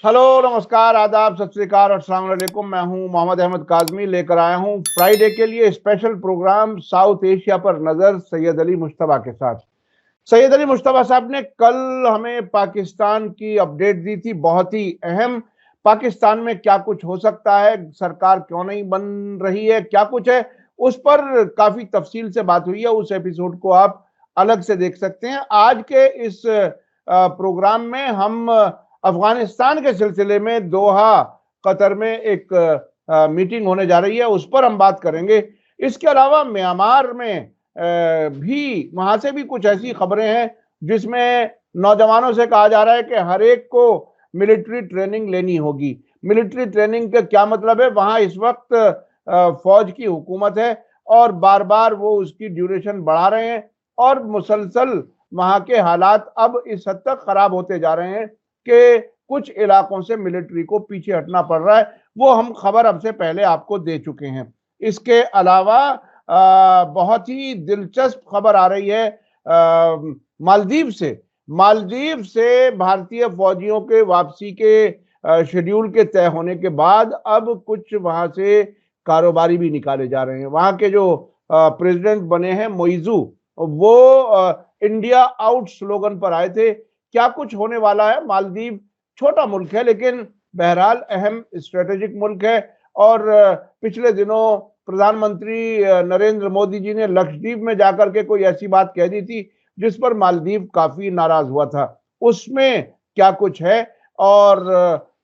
Hello, नमस्कार, आदाब, सत श्री अकाल और अस्सलाम वालेकुम। मैं हूं मोहम्मद अहमद काज़मी, लेकर आया हूं फ्राइडे के लिए स्पेशल प्रोग्राम साउथ एशिया पर नजर सैयद अली मुश्तबा के साथ। सैयद अली मुश्तबा साहब ने कल हमें पाकिस्तान की अपडेट दी थी, बहुत ही अहम। पाकिस्तान में क्या कुछ हो सकता है, सरकार क्यों नहीं बन रही है, क्या कुछ है, उस पर काफी तफसील से बात हुई है। उस एपिसोड को आप अलग से देख सकते हैं। आज के इस प्रोग्राम में हम अफगानिस्तान के सिलसिले में दोहा कतर में एक मीटिंग होने जा रही है, उस पर हम बात करेंगे। इसके अलावा म्यांमार में भी, वहां से भी कुछ ऐसी खबरें हैं जिसमें नौजवानों से कहा जा रहा है कि हर एक को मिलिट्री ट्रेनिंग लेनी होगी। मिलिट्री ट्रेनिंग का क्या मतलब है? वहां इस वक्त फौज की हुकूमत है और बार बार वो उसकी ड्यूरेशन बढ़ा रहे हैं और मुसलसल वहां के हालात अब इस हद तक खराब होते जा रहे हैं कि कुछ इलाकों से मिलिट्री को पीछे हटना पड़ रहा है। वो हम खबर अब से पहले आपको दे चुके हैं। इसके अलावा बहुत ही दिलचस्प खबर आ रही है मालदीव से। मालदीव से भारतीय फौजियों के वापसी के शेड्यूल के तय होने के बाद अब कुछ वहां से कारोबारी भी निकाले जा रहे हैं। वहां के जो प्रेसिडेंट बने हैं मोइजू, वो इंडिया आउट स्लोगन पर आए थे। क्या कुछ होने वाला है? मालदीव छोटा मुल्क है लेकिन बहरहाल अहम स्ट्रेटेजिक मुल्क है। और पिछले दिनों प्रधानमंत्री नरेंद्र मोदी जी ने लक्षद्वीप में जाकर के कोई ऐसी बात कह दी थी जिस पर मालदीव काफी नाराज हुआ था। उसमें क्या कुछ है? और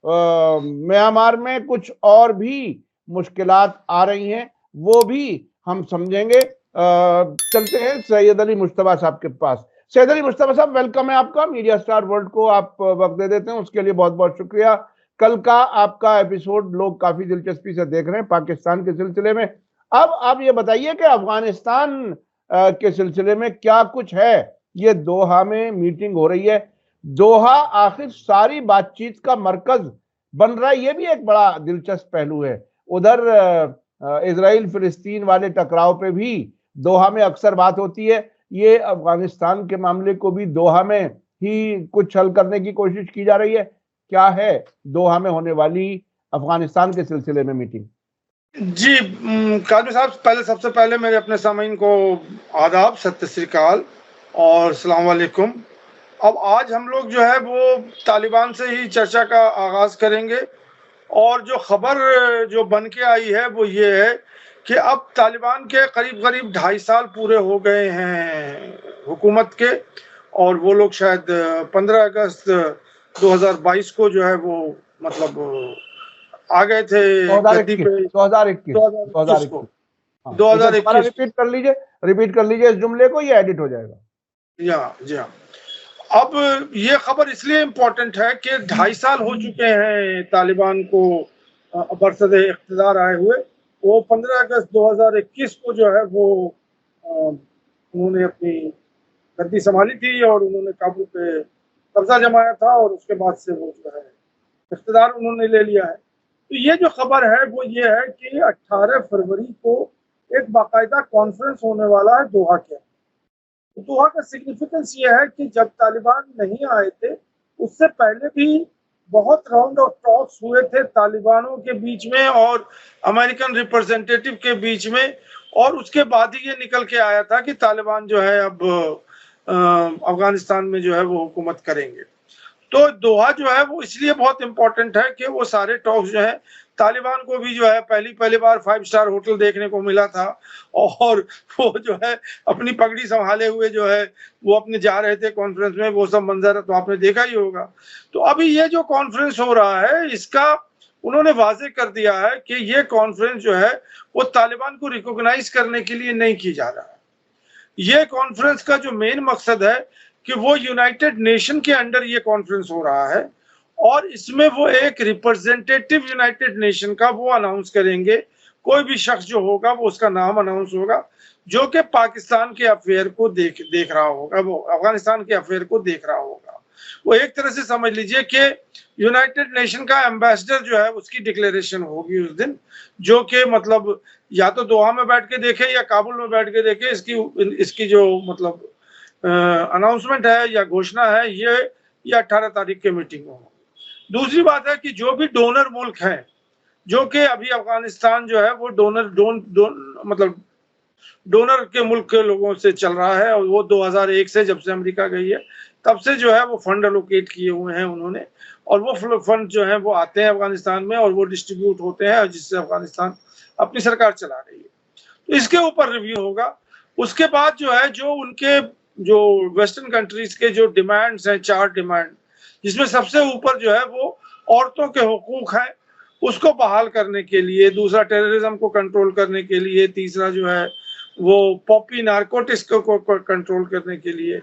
म्यांमार में कुछ और भी मुश्किलात आ रही हैं, वो भी हम समझेंगे। चलते हैं सैयद अली मुश्तबा साहब के पास। सैयद अली मुश्तबा साहब, वेलकम है आपका। मीडिया स्टार वर्ल्ड को आप वक्त दे देते हैं, उसके लिए बहुत बहुत शुक्रिया। कल का आपका एपिसोड लोग काफी दिलचस्पी से देख रहे हैं पाकिस्तान के सिलसिले में। अब आप ये बताइए कि अफगानिस्तान के सिलसिले में क्या कुछ है। ये दोहा में मीटिंग हो रही है। दोहा आखिर सारी बातचीत का मरकज बन रहा है, ये भी एक बड़ा दिलचस्प पहलू है। उधर इजराइल फिलिस्तीन वाले टकराव पे भी दोहा में अक्सर बात होती है। ये अफगानिस्तान के मामले को भी दोहा में ही कुछ हल करने की कोशिश की जा रही है। क्या है दोहा में होने वाली अफगानिस्तान के सिलसिले में मीटिंग? जी काजमी साहब, सबसे पहले मेरे अपने सामीन को आदाब, सत श्री अकाल और अस्सलाम वालेकुम। अब आज हम लोग जो है वो तालिबान से ही चर्चा का आगाज करेंगे। और जो खबर जो बन के आई है वो ये है कि अब तालिबान के करीब करीब 2.5 साल पूरे हो गए हैं हुकूमत के, और वो लोग शायद 15 अगस्त 2022 को जो है वो मतलब आ गए थे गद्दी पे। 2021 को, 2021 रिपीट कर लीजिए, रिपीट कर लीजिए इस जुमले को, ये एडिट हो जाएगा। जी हाँ। अब ये खबर इसलिए इम्पोर्टेंट है कि 2.5 साल हो चुके हैं तालिबान को बरसद इख्तिदार आए हुए। वो 15 अगस्त 2021 को जो है वो उन्होंने अपनी गद्दी संभाली थी और उन्होंने काबुल पे कब्जा जमाया था, और उसके बाद से वो जो है इख्तिदार उन्होंने ले लिया है। तो ये जो खबर है वो ये है कि 18 फरवरी को एक बाकायदा कॉन्फ्रेंस होने वाला है दोहा के। तो दोहा का सिग्निफिकेंस ये है कि जब तालिबान नहीं आए थे उससे पहले भी बहुत राउंड ऑफ टॉक्स हुए थे तालिबानों के बीच में और अमेरिकन रिप्रेजेंटेटिव के बीच में, और उसके बाद ही ये निकल के आया था कि तालिबान जो है अब अफगानिस्तान में जो है वो हुकूमत करेंगे। तो दोहा जो है वो इसलिए बहुत इंपॉर्टेंट है कि वो सारे टॉक्स जो है, तालिबान को भी जो है पहली बार 5 स्टार होटल देखने को मिला था, और वो जो है अपनी पगड़ी संभाले हुए जो है वो अपने जा रहे थे कॉन्फ्रेंस में। वो सब मंजर तो आपने देखा ही होगा। तो अभी ये जो कॉन्फ्रेंस हो रहा है इसका उन्होंने वाजे कर दिया है कि ये कॉन्फ्रेंस जो है वो तालिबान को रिकॉग्नाइज करने के लिए नहीं की जा रहा है। ये कॉन्फ्रेंस का जो मेन मकसद है कि वो यूनाइटेड नेशन के अंडर ये कॉन्फ्रेंस हो रहा है, और इसमें वो एक रिप्रेजेंटेटिव यूनाइटेड नेशन का वो अनाउंस करेंगे। कोई भी शख्स जो होगा वो उसका नाम अनाउंस होगा जो कि पाकिस्तान के अफेयर को देख रहा होगा, वो अफगानिस्तान के अफेयर को देख रहा होगा। वो एक तरह से समझ लीजिए कि यूनाइटेड नेशन का एम्बेसडर जो है उसकी डिक्लेरेशन होगी उस दिन, जो कि मतलब या तो दोहा में बैठ के देखे या काबुल में बैठ के देखे। इसकी जो मतलब अनाउंसमेंट है या घोषणा है ये 18 तारीख के मीटिंग में होगी। दूसरी बात है कि जो भी डोनर मुल्क हैं, जो कि अभी अफगानिस्तान जो है वो मतलब डोनर के मुल्क के लोगों से चल रहा है, और वो 2001 से, जब से अमेरिका गई है तब से जो है वो फंड एलोकेट किए हुए हैं उन्होंने, और वो फंड जो है वो आते हैं अफगानिस्तान में और वो डिस्ट्रीब्यूट होते हैं, जिससे अफगानिस्तान अपनी सरकार चला रही है। तो इसके ऊपर रिव्यू होगा। उसके बाद जो है जो उनके जो वेस्टर्न कंट्रीज के जो डिमांड्स हैं, 4 डिमांड, जिसमें सबसे ऊपर जो है वो औरतों के हुकूक हैं, उसको बहाल करने के लिए, दूसरा टेररिज्म को कंट्रोल करने के लिए, तीसरा जो है वो पॉपी नारकोटिक्स को कंट्रोल करने के लिए,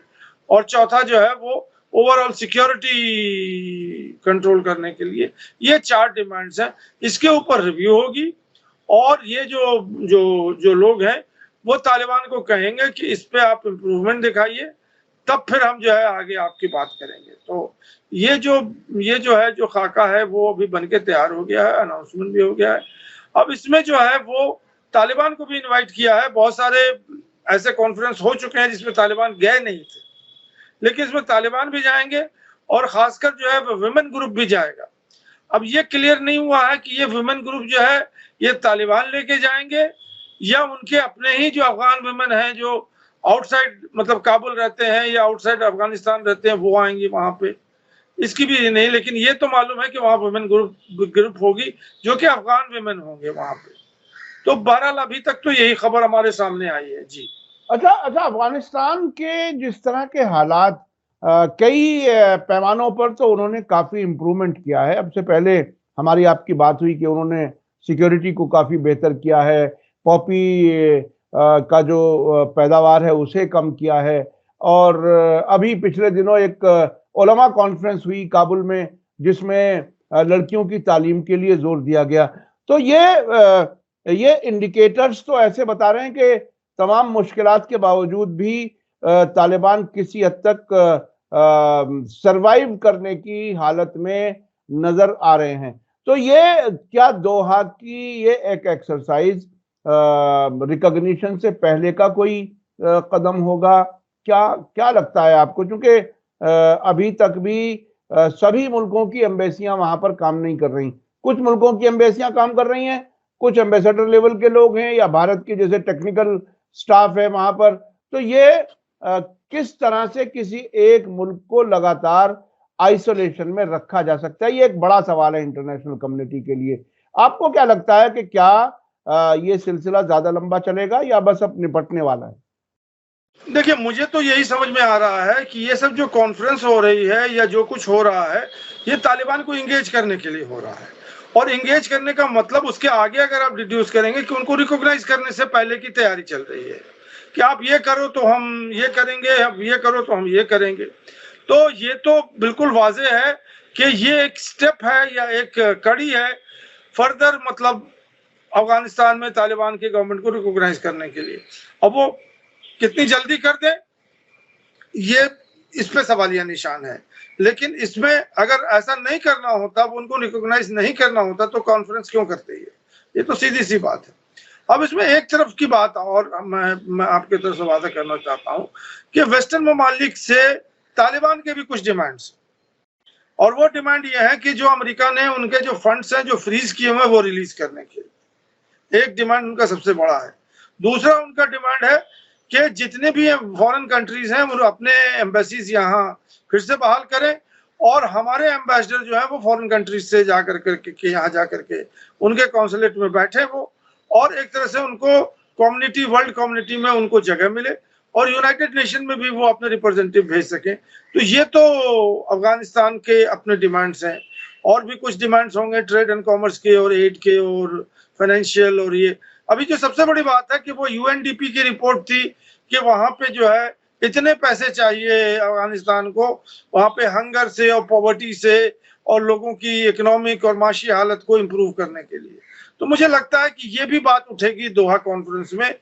और चौथा जो है वो ओवरऑल सिक्योरिटी कंट्रोल करने के लिए। ये 4 डिमांड्स हैं, इसके ऊपर रिव्यू होगी, और ये जो जो जो लोग हैं वो तालिबान को कहेंगे कि इस पे आप इम्प्रूवमेंट दिखाइए, तब फिर हम जो है आगे आपकी बात करेंगे। तो ये जो है जो खाका है वो अभी बनके तैयार हो गया है, अनाउंसमेंट भी हो गया है। अब इसमें जो है वो तालिबान को भी इनवाइट किया है। बहुत सारे ऐसे कॉन्फ्रेंस हो चुके हैं जिसमें तालिबान गए नहीं थे, लेकिन इसमें तालिबान भी जाएंगे, और खासकर जो है विमेन ग्रुप भी जाएगा। अब ये क्लियर नहीं हुआ है कि ये विमेन ग्रुप जो है ये तालिबान लेके जाएंगे या उनके अपने ही जो अफगान विमेन हैं जो आउटसाइड मतलब काबुल रहते हैं या आउटसाइड अफगानिस्तान रहते हैं वो आएंगी वहां पे, इसकी भी नहीं। लेकिन ये तो मालूम है कि वहां विमेन ग्रुप होगी जो कि अफगान विमेन होंगे वहां पे। तो बहरहाल अभी तक तो यही खबर हमारे सामने आई है जी। अच्छा, अफगानिस्तान के जिस तरह के हालात, कई पैमानों पर तो उन्होंने काफी इम्प्रूवमेंट किया है। अब से पहले हमारी आपकी बात हुई कि उन्होंने सिक्योरिटी को काफी बेहतर किया है, पॉपी का जो पैदावार है उसे कम किया है, और अभी पिछले दिनों एक उलमा कॉन्फ्रेंस हुई काबुल में जिसमें लड़कियों की तालीम के लिए जोर दिया गया। तो ये इंडिकेटर्स तो ऐसे बता रहे हैं कि तमाम मुश्किलात के बावजूद भी तालिबान किसी हद तक सरवाइव करने की हालत में नजर आ रहे हैं। तो ये क्या दोहा की ये एक एक्सरसाइज रिकॉग्निशन से पहले का कोई कदम होगा? क्या लगता है आपको? क्योंकि अभी तक भी सभी मुल्कों की एम्बेसियां वहां पर काम नहीं कर रही। कुछ मुल्कों की एम्बेसियां काम कर रही हैं, कुछ एम्बेसडर लेवल के लोग हैं या भारत के जैसे टेक्निकल स्टाफ है वहां पर। तो ये किस तरह से किसी एक मुल्क को लगातार आइसोलेशन में रखा जा सकता है? ये एक बड़ा सवाल है इंटरनेशनल कम्युनिटी के लिए। आपको क्या लगता है कि क्या ये सिलसिला ज्यादा लंबा चलेगा या बस अब निपटने वाला है? देखिए, मुझे तो यही समझ में आ रहा है कि ये सब जो कॉन्फ्रेंस हो रही है या जो कुछ हो रहा है ये तालिबान को इंगेज करने के लिए हो रहा है। और इंगेज करने का मतलब उसके आगे अगर आप डिड्यूस करेंगे कि उनको रिकॉग्नाइज करने से पहले की तैयारी चल रही है कि आप ये करो तो हम ये करेंगे, आप ये करो तो हम ये करेंगे। तो ये तो बिल्कुल वाजे है कि ये एक स्टेप है या एक कड़ी है फर्दर, मतलब अफगानिस्तान में तालिबान की गवर्नमेंट को रिकॉग्नाइज करने के लिए। अब वो कितनी जल्दी कर दे ये इस पे सवालिया निशान है, लेकिन इसमें अगर ऐसा नहीं करना होता, उनको रिकॉग्नाइज नहीं करना होता तो कॉन्फ्रेंस क्यों करते हैं? ये तो सीधी सी बात है। अब इसमें एक तरफ की बात और मैं आपके तरफ से वादा करना चाहता हूं कि वेस्टर्न ममालिक से तालिबान के भी कुछ डिमांड्स, और वो डिमांड ये है कि जो अमेरिका ने उनके जो फंड्स हैं जो फ्रीज किए हुए वो रिलीज करने के लिए, एक डिमांड उनका सबसे बड़ा है। दूसरा उनका डिमांड है कि जितने भी फॉरेन कंट्रीज हैं वो अपने एम्बेसीज यहाँ फिर से बहाल करें, और हमारे एम्बेसडर जो है वो फॉरेन कंट्रीज से जाकर के यहाँ जाकर के उनके कॉन्सुलेट में बैठे वो, और एक तरह से उनको कम्युनिटी, वर्ल्ड कम्युनिटी में उनको जगह मिले और यूनाइटेड नेशन में भी वो अपने रिप्रेजेंटेटिव भेज सकें। तो ये तो अफगानिस्तान के अपने डिमांड्स हैं, और भी कुछ डिमांड्स होंगे ट्रेड एंड कॉमर्स के और एड के और फाइनेंशियल। और ये अभी जो सबसे बड़ी बात है कि वो यूएनडीपी की रिपोर्ट थी कि वहां पे जो है इतने पैसे चाहिए अफगानिस्तान को, वहां पे हंगर से और पॉवर्टी से और लोगों की इकोनॉमिक और माशी हालत को इम्प्रूव करने के लिए। तो मुझे लगता है कि ये भी बात उठेगी दोहा कॉन्फ्रेंस में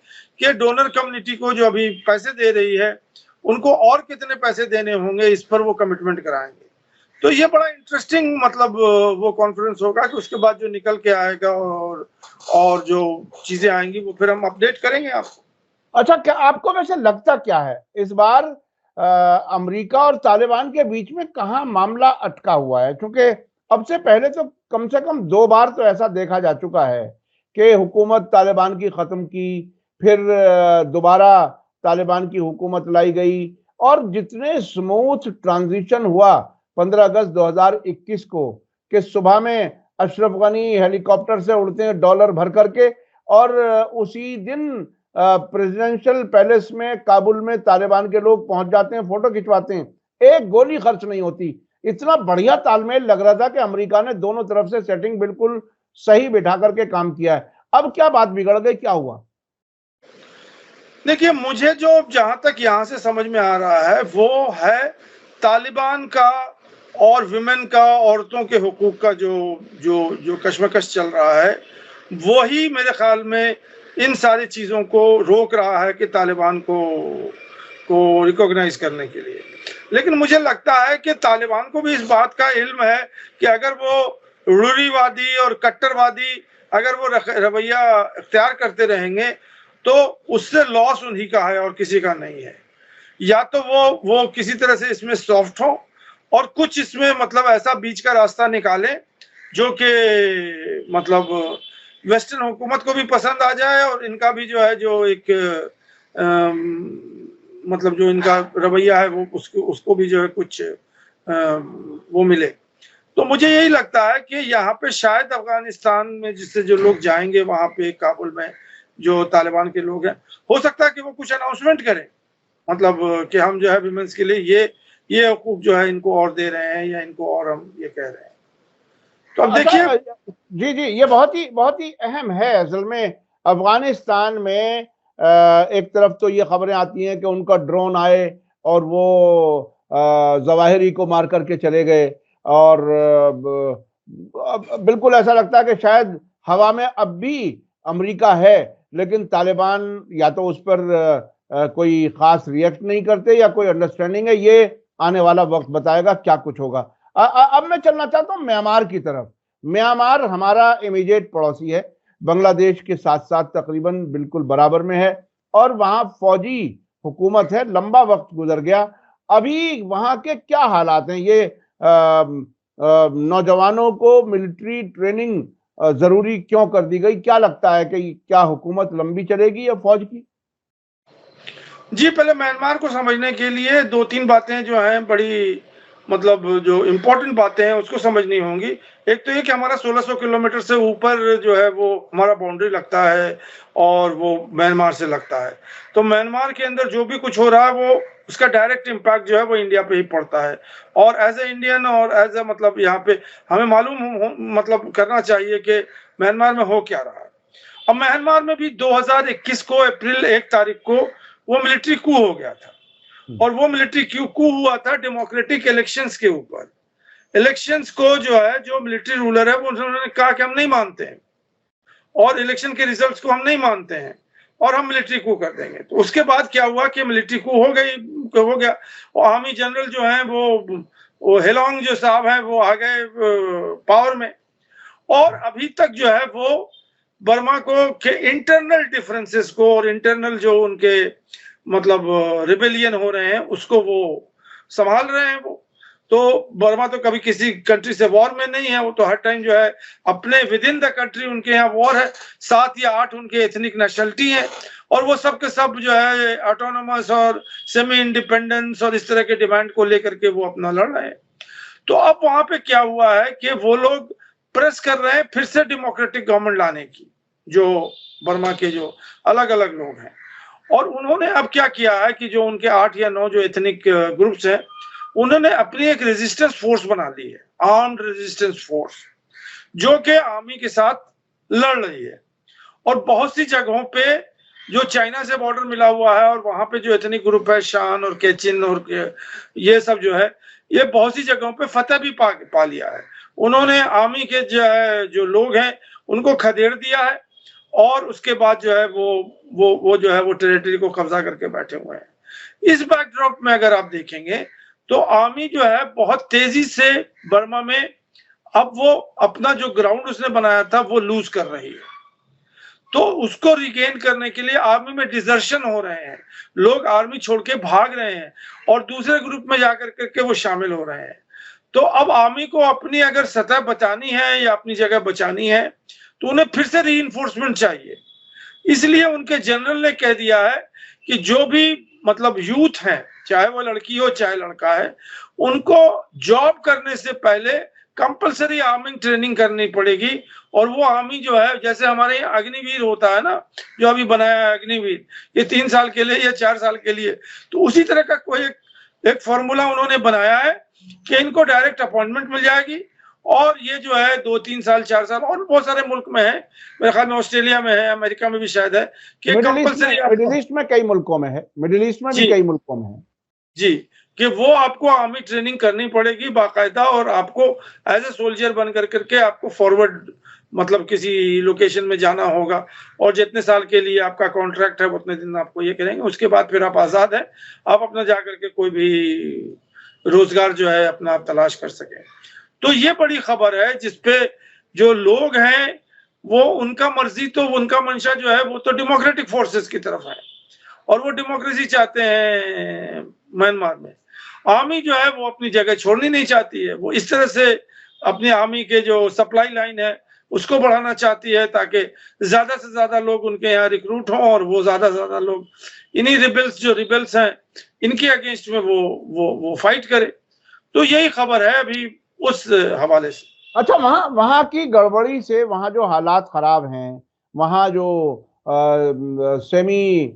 कि डोनर कम्युनिटी को जो अभी पैसे दे रही है उनको और कितने पैसे देने होंगे, इस पर वो कमिटमेंट कराएंगे। तो ये बड़ा इंटरेस्टिंग मतलब वो कॉन्फ्रेंस होगा कि उसके बाद जो निकल के आएगा और जो चीजें आएंगी वो फिर हम अपडेट करेंगे आपको। अच्छा, क्या आपको वैसे लगता क्या है इस बार अमेरिका और तालिबान के बीच में कहाँ मामला अटका हुआ है? क्योंकि अब से पहले तो कम से कम 2 बार तो ऐसा देखा जा चुका है कि हुकूमत तालिबान की खत्म की, फिर दोबारा तालिबान की हुकूमत लाई गई और जितने स्मूथ ट्रांजिशन हुआ 15 अगस्त 2021 को कि सुबह में अशरफ गनी हेलीकॉप्टर से उड़ते हैं डॉलर भर करके और उसी दिन प्रेसिडेंशियल पैलेस में काबुल में तालिबान के लोग पहुंच जाते हैं, फोटो खिंचवाते हैं, एक गोली खर्च नहीं होती। इतना बढ़िया तालमेल लग रहा था कि अमेरिका ने दोनों तरफ से सेटिंग बिल्कुल सही बिठा करके काम किया है। अब क्या बात बिगड़ गई, क्या हुआ? देखिए, मुझे जो जहां तक यहां से समझ में आ रहा है वो है तालिबान का और विमेन का, औरतों के हुकूक का जो जो जो कश्मकश चल रहा है, वही मेरे ख्याल में इन सारी चीजों को रोक रहा है कि तालिबान को रिकॉग्नाइज करने के लिए। लेकिन मुझे लगता है कि तालिबान को भी इस बात का इल्म है कि अगर वो रूढ़िवादी और कट्टरवादी अगर वो रवैया इख्तियार करते रहेंगे तो उससे लॉस उन्हीं का है और किसी का नहीं है। या तो वो किसी तरह से इसमें सॉफ्ट हो और कुछ इसमें मतलब ऐसा बीच का रास्ता निकाले जो कि मतलब वेस्टर्न हुकूमत को भी पसंद आ जाए और इनका भी जो है जो एक मतलब जो इनका रवैया है वो उसको भी जो है कुछ वो मिले। तो मुझे यही लगता है कि यहाँ पे शायद अफगानिस्तान में जिससे जो लोग जाएंगे वहां पे काबुल में जो तालिबान के लोग हैं, हो सकता है कि वो कुछ अनाउंसमेंट करें, मतलब कि हम जो है विमेंस के लिए ये हुकूक जो है इनको और दे रहे हैं या इनको और हम ये कह रहे हैं। तो अब देखिए, जी जी, ये बहुत ही अहम है असल में। अफगानिस्तान में एक तरफ तो ये खबरें आती हैं कि उनका ड्रोन आए और वो जवाहिरी को मार करके चले गए और बिल्कुल ऐसा लगता है कि शायद हवा में अब भी अमेरिका है, लेकिन तालिबान या तो उस पर कोई खास रिएक्ट नहीं करते या कोई अंडरस्टैंडिंग है। ये आने वाला वक्त बताएगा क्या कुछ होगा। अब मैं चलना चाहता हूं म्यांमार की तरफ। म्यांमार हमारा इमीडिएट पड़ोसी है, बांग्लादेश के साथ साथ तकरीबन बिल्कुल बराबर में है और वहां फौजी हुकूमत है, लंबा वक्त गुजर गया। अभी वहां के क्या हालात हैं? ये नौजवानों को मिलिट्री ट्रेनिंग जरूरी क्यों कर दी गई? क्या लगता है कि क्या हुकूमत लंबी चलेगी या फौज की? जी, पहले म्यांमार को समझने के लिए 2-3 बातें जो हैं बड़ी मतलब जो इम्पोर्टेंट बातें हैं उसको समझनी होंगी। एक तो ये कि हमारा 1600 किलोमीटर से ऊपर जो है वो हमारा बाउंड्री लगता है और वो म्यांमार से लगता है। तो म्यांमार के अंदर जो भी कुछ हो रहा है वो उसका डायरेक्ट इम्पैक्ट जो है वो इंडिया पे ही पड़ता है। और एज ए इंडियन और एज ए मतलब यहाँ पे हमें मालूम मतलब करना चाहिए कि म्यांमार में हो क्या रहा है। अब म्यांमार में भी 2021 को अप्रैल 1 तारीख को वो मिलिट्री कू हो गया था और वो मिलिट्री कू हुआ था डेमोक्रेटिक इलेक्शंस के ऊपर। इलेक्शंस को जो है जो मिलिट्री रूलर है वो उन्होंने कहा कि हम नहीं मानते हैं और इलेक्शन के रिजल्ट्स को हम नहीं मानते हैं और हम मिलिट्री कू कर देंगे। तो उसके बाद क्या हुआ कि मिलिट्री कू हो गया और आर्मी जनरल जो है वो हेलोंग जो साहब हैं वो आ गए पावर में। और अभी तक जो है वो बर्मा को के इंटरनल डिफरेंसेस को और इंटरनल जो उनके मतलब रिबेलियन हो रहे हैं उसको वो संभाल रहे हैं। वो तो बर्मा तो कभी किसी कंट्री से वॉर में नहीं है, वो तो हर टाइम जो है अपने विद इन द कंट्री उनके यहाँ वॉर है। 7 या 8 उनके एथनिक नेशनलिटी है और वो सब के सब जो है ऑटोनोमस और सेमी इंडिपेंडेंस और इस तरह के डिमांड को लेकर के वो अपना लड़ रहे हैं। तो अब वहां पे क्या हुआ है कि वो लोग प्रेस कर रहे हैं फिर से डेमोक्रेटिक गवर्नमेंट लाने की, जो बर्मा के जो अलग अलग लोग हैं। और उन्होंने अब क्या किया है कि जो उनके 8 या 9 जो एथनिक ग्रुप्स हैं उन्होंने अपनी एक रेजिस्टेंस फोर्स बना ली है, आर्म्ड रेजिस्टेंस फोर्स, जो कि आर्मी के साथ लड़ रही है। और बहुत सी जगहों पे जो चाइना से बॉर्डर मिला हुआ है और वहां पे जो एथनिक ग्रुप है शान और केचिन और ये सब जो है ये बहुत सी जगहों पे फतह भी पा लिया है। उन्होंने आर्मी के जो लोग हैं उनको खदेड़ दिया है और उसके बाद जो है वो जो है वो टेरिटरी को कब्जा करके बैठे हुए हैं। इस बैकड्रॉप में अगर आप देखेंगे तो आर्मी जो है बहुत तेजी से बर्मा में अब वो अपना जो ग्राउंड उसने बनाया था वो लूज कर रही है। तो उसको रिगेन करने के लिए आर्मी में डिजर्शन हो रहे हैं, लोग आर्मी छोड़ के भाग रहे हैं और दूसरे ग्रुप में जाकर करके वो शामिल हो रहे हैं। तो अब आर्मी को अपनी अगर सतह बचानी है या अपनी जगह बचानी है तो उन्हें फिर से रीइंफोर्समेंट चाहिए। इसलिए उनके जनरल ने कह दिया है कि जो भी मतलब यूथ है, चाहे वो लड़की हो चाहे लड़का है, उनको जॉब करने से पहले कंपलसरी आर्मिंग ट्रेनिंग करनी पड़ेगी। और वो आर्मी जो है, जैसे हमारे यहाँ अग्निवीर होता है ना, जो अभी बनाया है अग्निवीर, ये 3 साल के लिए या 4 साल के लिए, तो उसी तरह का कोई एक फॉर्मूला उन्होंने बनाया है कि इनको डायरेक्ट अपॉइंटमेंट मिल जाएगी। और ये जो है 2-3 साल 4 साल, और बहुत सारे मुल्क में है, मेरे ख्याल में ऑस्ट्रेलिया में है, अमेरिका में भी शायद है कि कंपलसरी। मिडिल ईस्ट में कई मुल्कों में है, मिडिल ईस्ट में भी कई मुल्कों में है जी, कि वो आपको आर्मी ट्रेनिंग करनी पड़ेगी बाकायदा, और आपको एज ए सोल्जर बन करके आपको फॉरवर्ड मतलब किसी लोकेशन में जाना होगा, और जितने साल के लिए आपका कॉन्ट्रैक्ट है उतने दिन आपको ये करेंगे। उसके बाद फिर आप आजाद हैं, आप अपना जा करके कोई भी रोजगार जो है अपना आप तलाश कर सके। तो ये बड़ी खबर है जिसपे जो लोग हैं वो उनका मर्जी, तो उनका मंशा जो है वो तो डेमोक्रेटिक फोर्सेस की तरफ है, और वो डेमोक्रेसी चाहते हैं म्यांमार में। आर्मी जो है वो अपनी जगह छोड़नी नहीं चाहती है, वो इस तरह से अपनी आर्मी के जो सप्लाई लाइन है उसको बढ़ाना चाहती है ताकि ज्यादा से ज्यादा लोग उनके यहाँ रिक्रूट हों, और वो ज्यादा से ज्यादा लोग इन्हीं रिबेल्स हैं इनके अगेंस्ट में वो फाइट करे। तो यही खबर है अभी उस हवाले से। अच्छा, वहां की गड़बड़ी से वहां जो हालात खराब हैं, वहां जो सेमी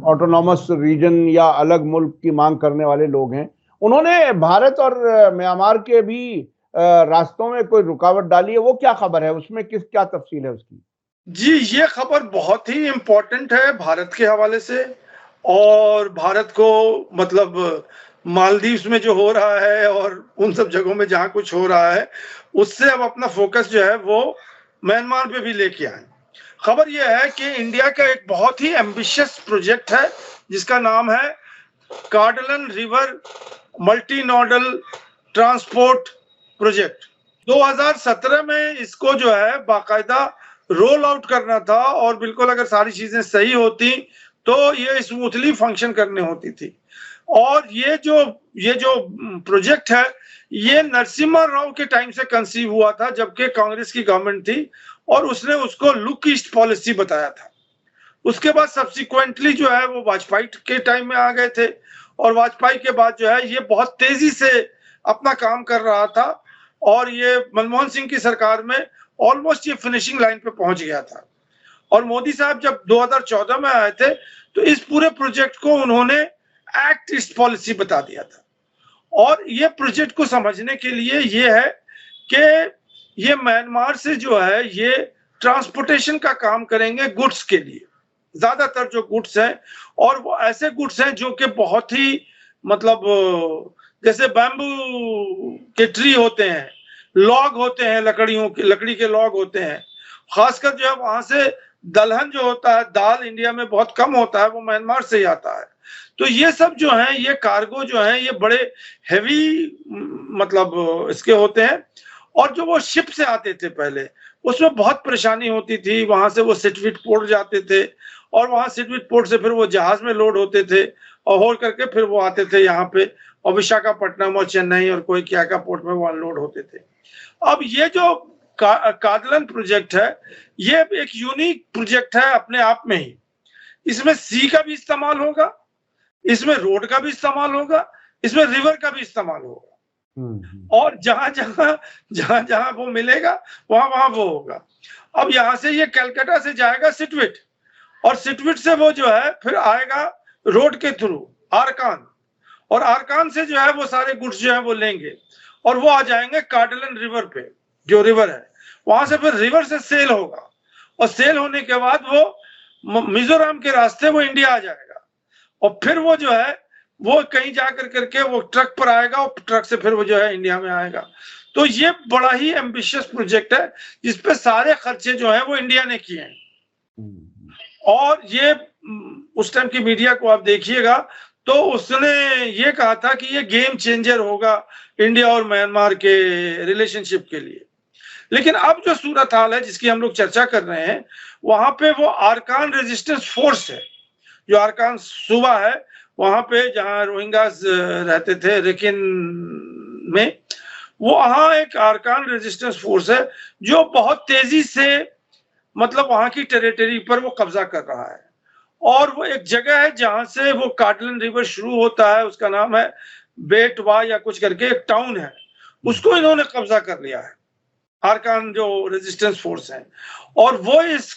ऑटोनॉमस रीजन या अलग मुल्क की मांग करने वाले लोग हैं, उन्होंने भारत और म्यांमार के भी रास्तों में कोई रुकावट डाली है, वो क्या खबर है, उसमें क्या तफसील है उसकी? जी, ये खबर बहुत ही इम्पोर्टेंट है भारत के हवाले से, और भारत को मतलब मालदीव्स में जो हो रहा है और उन सब जगहों में जहां कुछ हो रहा है, उससे अब अपना फोकस जो है वो म्यांमार पे भी लेके आए। खबर यह है कि इंडिया का एक बहुत ही एम्बिशियस प्रोजेक्ट है जिसका नाम है Kaladan river multi nodal transport project. 2017 में इसको जो है बाकायदा रोल आउट करना था, और बिल्कुल अगर सारी चीजें सही होती तो ये स्मूथली फंक्शन करने होती थी। और ये जो प्रोजेक्ट है ये नरसिम्हा राव के टाइम से कंसीव हुआ था, जबकि कांग्रेस की गवर्नमेंट थी, और उसने उसको लुक ईस्ट पॉलिसी बताया था। उसके बाद सब्सिक्वेंटली जो है वो वाजपेयी के टाइम में आ गए थे, और वाजपेयी के बाद जो है ये बहुत तेजी से अपना काम कर रहा था, और ये मनमोहन सिंह की सरकार में ऑलमोस्ट ये फिनिशिंग लाइन पे पहुंच गया था। और मोदी साहब जब 2014 में आए थे तो इस पूरे प्रोजेक्ट को उन्होंने एक्ट ईस्ट पॉलिसी बता दिया था। और ये प्रोजेक्ट को समझने के लिए ये है कि ये म्यांमार से जो है ये ट्रांसपोर्टेशन का काम करेंगे गुड्स के लिए, ज्यादातर जो गुड्स हैं, और वो ऐसे गुड्स हैं जो कि बहुत ही मतलब जैसे बैम्बू के ट्री होते हैं, लॉग होते हैं, लकड़ी के लॉग होते हैं, खासकर जो है वहां से दलहन जो होता है, दाल इंडिया में बहुत कम होता है, वो म्यांमार से ही आता है। तो ये सब जो है ये कार्गो जो है ये बड़े हैवी मतलब इसके होते हैं, और जो वो शिप से आते थे पहले उसमें बहुत परेशानी होती थी। वहां से वो सिटविट पोर्ट जाते थे, और वहां सिटविट पोर्ट से फिर वो जहाज में लोड होते थे, और होल करके फिर वो आते थे यहाँ पे, और विशाखापट्टनम और चेन्नई और कोई क्या का पोर्ट में वो अनलोड होते थे। अब ये जो कार्डलन प्रोजेक्ट है ये एक यूनिक प्रोजेक्ट है अपने आप में ही। इसमें सी का भी इस्तेमाल होगा, इसमें रोड का भी इस्तेमाल होगा, इसमें रिवर का भी इस्तेमाल होगा, और जहां जहां वो मिलेगा वहां वो होगा। अब यहां से ये कलकत्ता से जाएगा सिटविट, और सिटविट से वो जो है फिर आएगा रोड के थ्रू आरकान, और आरकान से जो है वो सारे गुड्स जो है वो लेंगे, और वो आ जाएंगे कार्डलन रिवर पे, जो रिवर है वहां से फिर रिवर से सेल होगा, और सेल होने के बाद वो मिजोरम के रास्ते वो इंडिया आ जाएगा, और फिर वो जो है वो कहीं जाकर करके वो ट्रक पर आएगा, और ट्रक से फिर वो जो है इंडिया में आएगा। तो ये बड़ा ही एम्बिशियस प्रोजेक्ट है जिसपे सारे खर्चे जो है वो इंडिया ने किए हैं। और ये उस टाइम की मीडिया को आप देखिएगा तो उसने ये कहा था कि ये गेम चेंजर होगा इंडिया और म्यांमार के रिलेशनशिप के लिए। लेकिन अब जो सूरत हाल है जिसकी हम लोग चर्चा कर रहे हैं, वहां पे वो आरकान रेजिस्टेंस फोर्स है, जो आरकान सूबा है, वहां पे जहां रोहिंग्यास रहते थे, रेकिन में, वो वहाँ एक अरकान रेजिस्टेंस फोर्स है जो बहुत तेजी से मतलब वहाँ की टेरिटरी पर वो कब्जा कर रहा है। और वो एक जगह है जहाँ से वो कार्टलन रिवर शुरू होता है, उसका नाम है बेटवा या कुछ करके एक टाउन है, उसको इन्होंने कब्जा कर लिया है, अरकान जो रेजिस्टेंस फोर्स है, और वो इस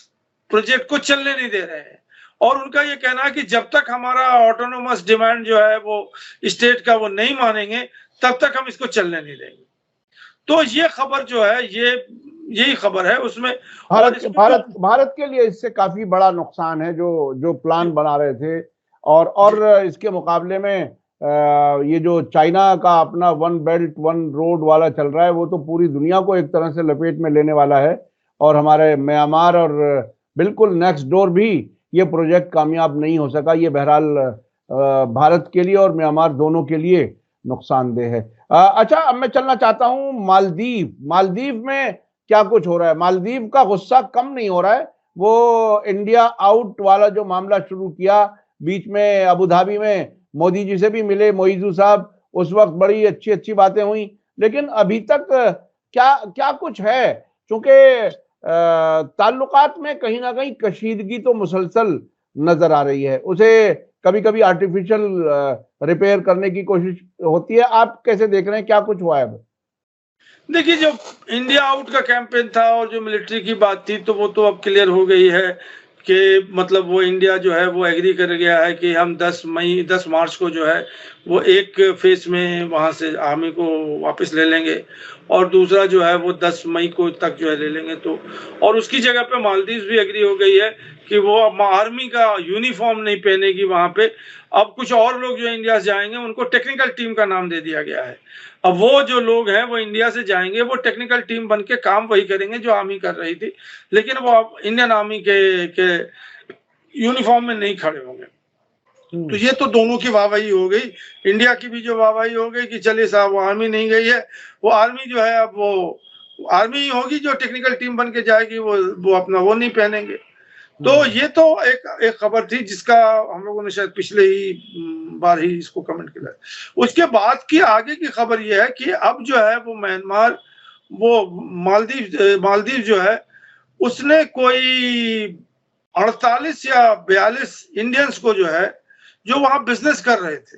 प्रोजेक्ट को चलने नहीं दे रहे हैं। और उनका ये कहना है कि जब तक हमारा ऑटोनोमस डिमांड जो है वो स्टेट का वो नहीं मानेंगे, तब तक हम इसको चलने नहीं देंगे। तो ये खबर जो है, यही खबर है उसमें। भारत के लिए इससे काफी बड़ा नुकसान है, जो प्लान बना रहे थे। और इसके मुकाबले में ये जो चाइना का अपना वन बेल्ट वन रोड वाला चल रहा है, वो तो पूरी दुनिया को एक तरह से लपेट में लेने वाला है। और हमारे म्यांमार और बिल्कुल नेक्स्ट डोर भी ये प्रोजेक्ट कामयाब नहीं हो सका। ये बहरहाल भारत के लिए और म्यांमार दोनों के लिए नुकसानदेह है। अच्छा, अब मैं चलना चाहता हूं मालदीव में क्या कुछ हो रहा है। मालदीव का गुस्सा कम नहीं हो रहा है। वो इंडिया आउट वाला जो मामला शुरू किया, बीच में अबू धाबी में मोदी जी से भी मिले मोइजू साहब, उस वक्त बड़ी अच्छी अच्छी बातें हुई, लेकिन अभी तक क्या कुछ है? क्योंकि ताल्लुकात में कहीं ना कहीं कशीदगी तो मुसलसल नजर आ रही है। उसे कभी कभी आर्टिफिशियल रिपेयर करने की कोशिश होती है। आप कैसे देख रहे हैं, क्या कुछ हुआ है? देखिए, जो इंडिया आउट का कैंपेन था और जो मिलिट्री की बात थी, तो वो तो अब क्लियर हो गई है कि मतलब वो इंडिया जो है वो एग्री कर गया है कि हम 10 मार्च को जो है वो एक फेज में वहाँ से आर्मी को वापस ले लेंगे, और दूसरा जो है वो 10 मई को तक जो है ले लेंगे। तो और उसकी जगह पे मालदीव भी एग्री हो गई है कि वो आर्मी का यूनिफॉर्म नहीं पहनेगी वहाँ पे। अब कुछ और लोग जो इंडिया से जाएंगे उनको टेक्निकल टीम का नाम दे दिया गया है। अब वो जो लोग हैं वो इंडिया से जाएंगे, वो टेक्निकल टीम बन के काम वही करेंगे जो आर्मी कर रही थी, लेकिन वो अब इंडियन आर्मी के यूनिफॉर्म में नहीं खड़े होंगे। तो ये तो दोनों की वाहवाही हो गई, इंडिया की भी जो वाहवाही हो गई कि चलिए साहब वो आर्मी नहीं गई है, वो आर्मी जो है अब वो आर्मी ही होगी जो टेक्निकल टीम बन के जाएगी, वो अपना वो नहीं पहनेंगे। तो ये तो एक खबर थी जिसका हम लोगों ने शायद पिछले ही बार ही इसको कमेंट किया। उसके बाद की आगे की खबर ये है कि अब जो है वो म्यांमार, वो मालदीव जो है उसने कोई 48 या 42 इंडियंस को जो है जो वहां बिजनेस कर रहे थे,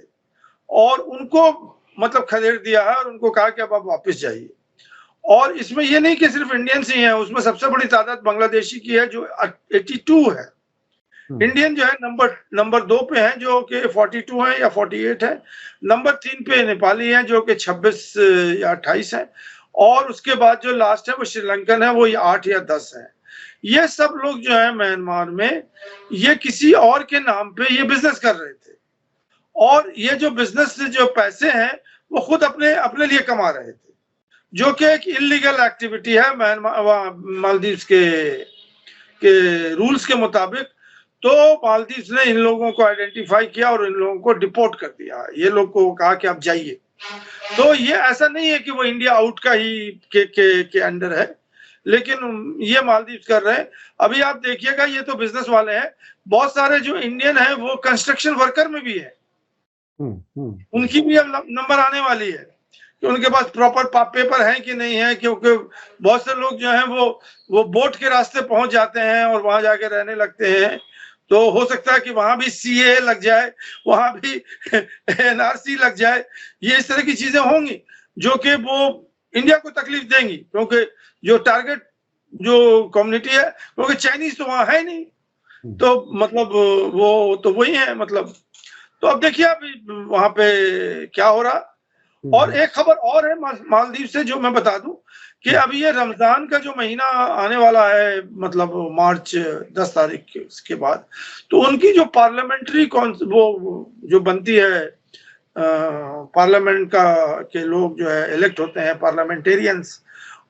और उनको मतलब खदेड़ दिया है और उनको कहा कि अब आप वापस जाइए। और इसमें ये नहीं कि सिर्फ इंडियंस ही हैं, उसमें सबसे बड़ी तादाद बांग्लादेशी की है जो 82 है। इंडियन जो है नंबर 2 पे हैं जो कि 42 है या 48 है। नंबर 3 पे नेपाली हैं जो कि 26 या 28 है, और उसके बाद जो लास्ट है वो श्रीलंकन है, वो 8 या 10 है। ये सब लोग जो है म्यांमार में ये किसी और के नाम पे ये बिजनेस कर रहे थे, और ये जो बिजनेस से जो पैसे हैं वो खुद अपने लिए कमा रहे थे, जो कि एक इलीगल एक्टिविटी है मालदीव के रूल्स के मुताबिक। तो मालदीव ने इन लोगों को आइडेंटिफाई किया और इन लोगों को डिपोर्ट कर दिया, ये लोग को कहा कि आप जाइए। तो ये ऐसा नहीं है कि वो इंडिया आउट का ही के अंडर है, लेकिन ये मालदीव कर रहे हैं। अभी आप देखिएगा, ये तो बिजनेस वाले हैं, बहुत सारे जो इंडियन हैं वो कंस्ट्रक्शन वर्कर में भी है, उनकी भी अब नंबर आने वाली है कि उनके पास प्रॉपर पेपर है कि नहीं है, क्योंकि बहुत से लोग जो हैं वो बोट के रास्ते पहुंच जाते हैं और वहां जाके रहने लगते हैं। तो हो सकता है कि वहां भी CAA लग जाए, वहां भी NRC लग जाए, ये इस तरह की चीजें होंगी जो कि वो इंडिया को तकलीफ देंगी, क्योंकि जो टारगेट जो कम्युनिटी है, क्योंकि चाइनीज तो वहां है नहीं, तो मतलब वो तो वही है मतलब। तो अब देखिए अभी वहां पे क्या हो रहा। और एक खबर और है मालदीव से जो मैं बता दूं कि अभी ये रमजान का जो महीना आने वाला है, मतलब मार्च 10 तारीख के बाद, तो उनकी जो पार्लियामेंट्री वो जो बनती है, पार्लियामेंट के लोग जो है इलेक्ट होते हैं, पार्लियामेंटेरियंस,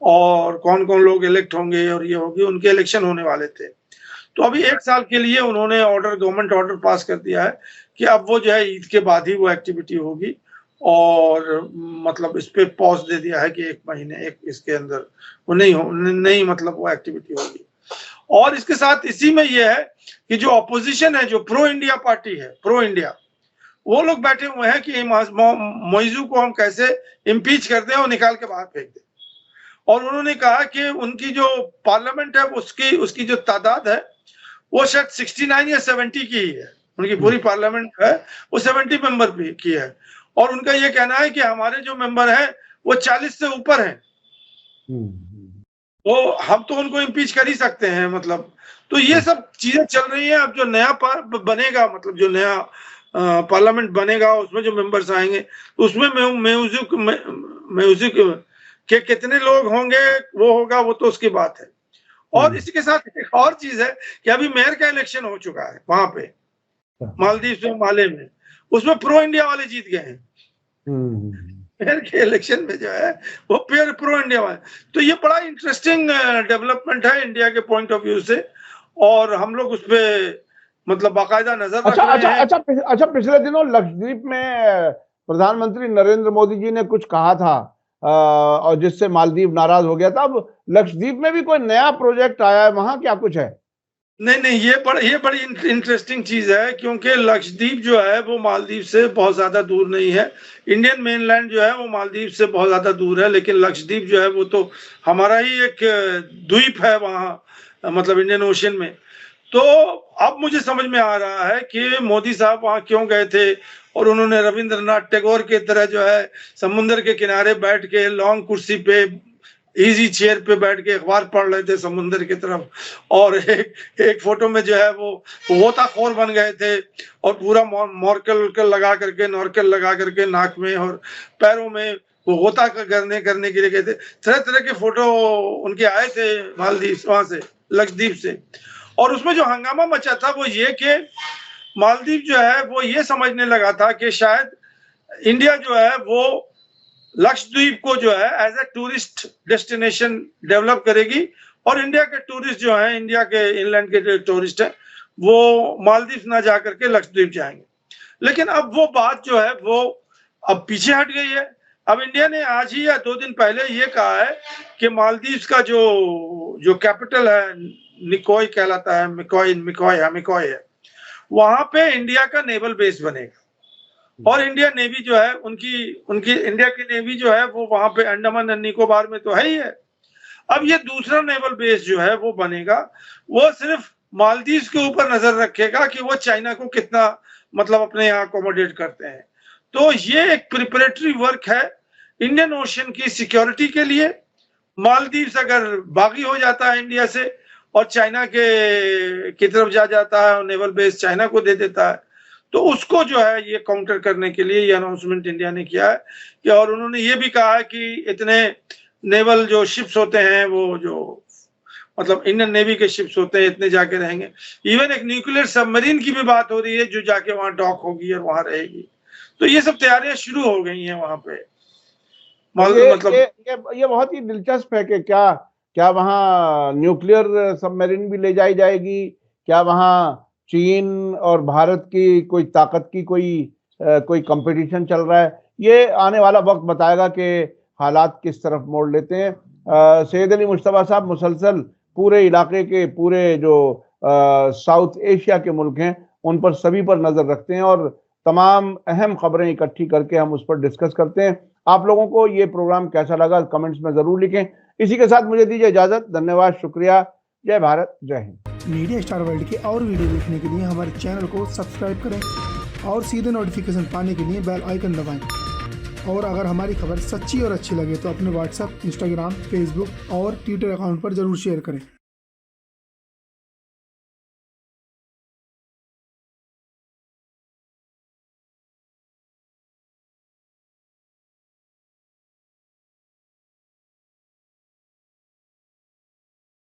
और कौन कौन लोग इलेक्ट होंगे और ये होगी, उनके इलेक्शन होने वाले थे। तो अभी 1 साल के लिए उन्होंने गवर्नमेंट ऑर्डर पास कर दिया है कि अब वो जो है ईद के बाद ही वो एक्टिविटी होगी, और मतलब इस पे पॉज दे दिया है कि 1 महीने इसके अंदर वो नहीं मतलब वो एक्टिविटी होगी। और इसके साथ इसी में ये है कि जो ऑपोजिशन है, जो प्रो इंडिया पार्टी है, प्रो इंडिया, वो लोग बैठे हुए हैं कि मोइजू को हम कैसे इम्पीच कर दें और निकाल के बाहर फेंक दें। और उन्होंने कहा कि उनकी जो पार्लियामेंट है उसकी जो तादाद है वो शायद 69 या 70 की ही है। उनकी पूरी पार्लियामेंट है वो 70 मेंबर की है। और उनका ये कहना है कि हमारे जो मेंबर हैं वो 40 से ऊपर हैं, तो हम तो उनको इम्पीच कर ही सकते हैं। मतलब तो ये सब चीजें चल रही हैं। अब जो नया बनेगा, मतलब जो नया पार्लियामेंट बनेगा, उसमें जो मेंबर्स आएंगे उसमें म्यूजिक के कितने लोग होंगे वो होगा, वो तो उसकी बात है। और इसी के साथ एक और चीज है कि अभी मेयर का इलेक्शन हो चुका है वहां पे मालदीव में, माले में, उसमें प्रो इंडिया वाले जीत गए हैं। मेयर के इलेक्शन में जो है वो प्रो इंडिया वाले। तो ये बड़ा इंटरेस्टिंग डेवलपमेंट है इंडिया के पॉइंट ऑफ व्यू से, और हम लोग उस पर मतलब बाकायदा नजर रख रहे हैं। अच्छा, पिछले दिनों लक्षद्वीप में प्रधानमंत्री नरेंद्र मोदी जी ने कुछ कहा था और जिससे मालदीव नाराज हो गया था। अब लक्षद्वीप में भी कोई नया प्रोजेक्ट आया है, वहां क्या कुछ है? नहीं, ये बड़ी इंटरेस्टिंग चीज है, क्योंकि लक्षद्वीप जो है वो मालदीव से बहुत ज्यादा दूर नहीं है। इंडियन मेनलैंड जो है वो मालदीव से बहुत ज्यादा दूर है, लेकिन लक्षद्वीप जो है वो तो हमारा ही एक द्वीप है वहाँ, मतलब इंडियन ओशन में। तो अब मुझे समझ में आ रहा है कि मोदी साहब वहां क्यों गए थे, और उन्होंने रविंद्रनाथ टैगोर के तरह जो है समुद्र के किनारे बैठ के लॉन्ग कुर्सी पे, इजी चेयर पे बैठ के अखबार पढ़ रहे थे समुद्र की तरफ, और एक फोटो में जो है वो गोताखोर बन गए थे, और पूरा नॉर्कल लगा करके नाक में और पैरों में वो गोता करने के लिए गए थे। तरह तरह के फोटो उनके आए थे मालदीव, वहां से, लक्षद्वीप से। और उसमें जो हंगामा मचा था वो ये कि मालदीव जो है वो ये समझने लगा था कि शायद इंडिया जो है वो लक्षद्वीप को जो है as a tourist destination develop करेगी, और इंडिया के टूरिस्ट जो हैं, इंडिया के इनलैंड के जो टूरिस्ट हैं, वो मालदीव ना जा करके लक्षद्वीप जाएंगे। लेकिन अब वो बात जो है वो अब पीछे हट गई है। अब इंडिया ने आज ही या 2 दिन पहले ये कहा है कि मालदीव का जो कैपिटल है निकोय कहलाता है, मिकोय है, वहां पे इंडिया का नेवल बेस बनेगा। और इंडिया नेवी जो है उनकी इंडिया की नेवी जो है वो वहां पे अंडमान एंड निकोबार में तो है ही है। अब ये दूसरा नेवल बेस जो है वो बनेगा, वो सिर्फ मालदीव के ऊपर नजर रखेगा कि वो चाइना को कितना मतलब अपने यहाँ अकोमोडेट करते हैं। तो ये एक प्रिपरेटरी वर्क है इंडियन ओशन की सिक्योरिटी के लिए। मालदीव अगर बागी हो जाता है इंडिया से और चाइना की तरफ जाता है और नेवल बेस चाइना को दे देता है, तो उसको जो है ये काउंटर करने के लिए ये अनाउंसमेंट इंडिया ने किया है कि, और उन्होंने ये भी कहा है कि इतने नेवल जो शिप्स होते हैं, वो जो मतलब इंडियन नेवी के शिप्स होते हैं, इतने जाके रहेंगे। इवन एक न्यूक्लियर सबमरीन की भी बात हो रही है जो जाके वहां डॉक होगी और वहां रहेगी। तो ये सब तैयारियां शुरू हो गई हैं वहां पे। मतलब ये बहुत ही दिलचस्प है कि क्या वहां न्यूक्लियर सबमरीन भी ले जाई जाएगी? क्या वहां चीन और भारत की कोई ताकत की कोई कंपटीशन चल रहा है? ये आने वाला वक्त बताएगा कि हालात किस तरफ मोड़ लेते हैं। सैयद अली मुश्तबा साहब मुसलसल पूरे इलाके के, पूरे जो साउथ एशिया के मुल्क हैं उन पर सभी पर नजर रखते हैं और तमाम अहम खबरें इकट्ठी करके हम उस पर डिस्कस करते हैं। आप लोगों को ये प्रोग्राम कैसा लगा कमेंट्स में जरूर लिखें। इसी के साथ मुझे दीजिए इजाजत। धन्यवाद, शुक्रिया, जय भारत, जय हिंद। मीडिया स्टार वर्ल्ड के और वीडियो देखने के लिए हमारे चैनल को सब्सक्राइब करें और सीधे नोटिफिकेशन पाने के लिए बेल आइकन दबाएं। और अगर हमारी खबर सच्ची और अच्छी लगे तो अपने व्हाट्सएप, इंस्टाग्राम, फेसबुक और ट्विटर अकाउंट पर जरूर शेयर करें।